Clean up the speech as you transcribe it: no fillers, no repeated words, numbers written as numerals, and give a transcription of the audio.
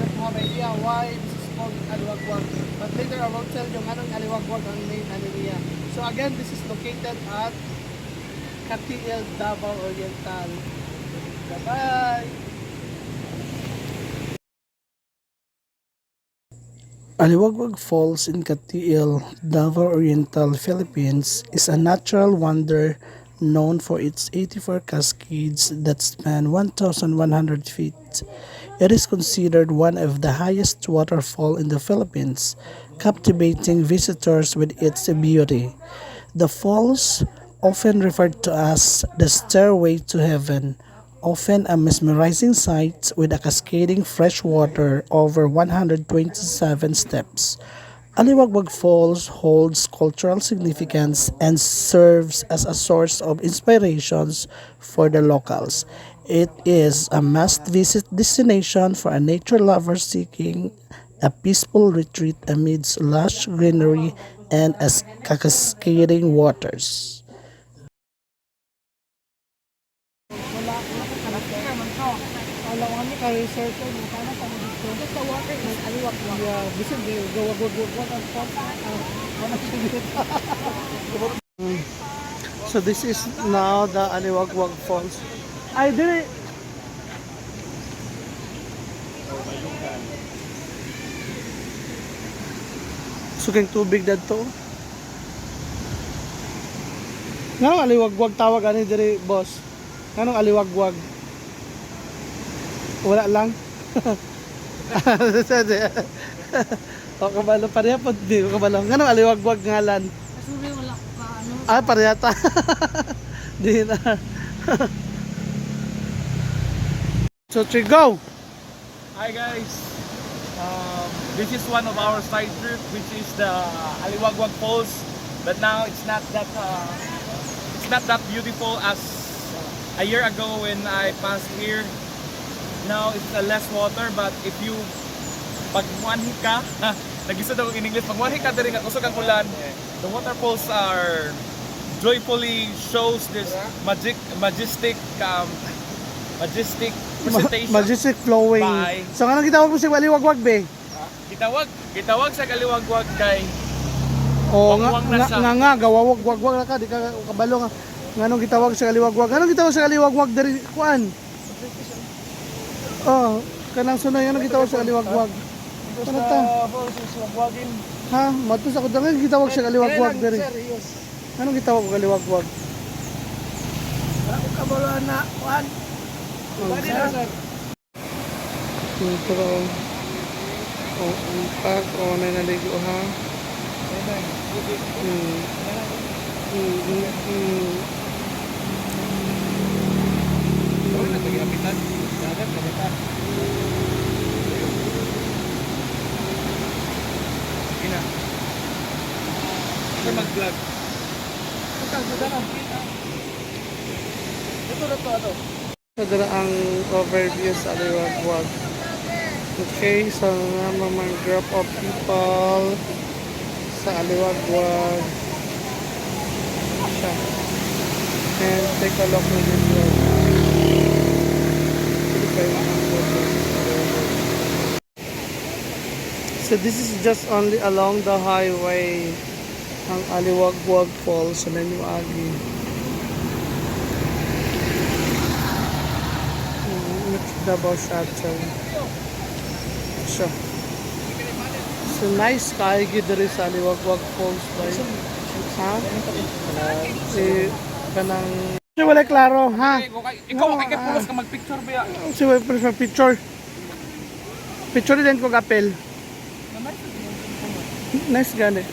don't have idea why this is called Aliwagwag. But later I will tell you anong Aliwagwag ang name niya. So again, this is located at Katiil, Davao Oriental. Bye-bye! Aliwagwag Falls in Katiil, Davao Oriental, Philippines is a natural wonder known for its 84 cascades that span 1,100 feet. It is considered one of the highest waterfall in the Philippines, captivating visitors with its beauty. The falls, often referred to as the Stairway to Heaven, often a mesmerizing sight with a cascading fresh water over 127 steps. Aliwagwag Falls holds cultural significance and serves as a source of inspirations for the locals. It is a must-visit destination for a nature lover seeking a peaceful retreat amidst lush greenery and cascading waters. Alawan ni kay circle mo kana sa dito. Just the water is aliwagwag. Yeah, bisan di gawagwag ang pump. So this is now the Aliwagwag Falls. I did it. Suking tubig dadto. Nganong aliwagwag tawag ani diri, boss? Nganong aliwagwag? Wala lang. O kabalo pareha po di kabalo. Nganong aliwagwag ngalan? Kasi wala pa ano. Ah, pareha ta. Di na. So, go! Hi guys, this is one of our side trip, which is the Aliwagwag Falls. But now it's not that beautiful as a year ago when I passed here. Now it's less water, but if you pagmuanhi ka, nagisod ako in English, pagmuanhi ka diri nga kusog ang ulan, the waterfalls are joyfully shows this majestic presentation. Majestic flowing. Bye. So, anong gitawag mo sa Aliwagwag, be? Gitawag sa Kaliwagwag kay O, wangwang na siya. gawawag-wagwag na ka, di ka kabalo nga. Anong gitawag sa Aliwagwag? Anong gitawag sa Aliwagwag dari kuan? Oh, kanang sunay anong gitawag sa Aliwagwag? Ano ta? Ha, matus ako dangan gitawag sa Aliwagwag dari. Anong gitawag sa Aliwagwag? Wala ko kabalo na kuan. Ito o umpak o naligo ha. Mag-vlog. Ito na ang overview sa Aliwagwag. Okay, so mga group of people sa Aliwagwag siya. And take a look at this road. So this is just only along the highway ang Aliwagwag Falls sa Nanyuagi. Davao Shuttle. So nice kay gid diri sa Aliwagwag Falls bay. Ha? Kanang wala klaro ha. Ikaw kay pulos ka mag-picture ba? Si wala picture. Picture din ko kapel. Nice gani.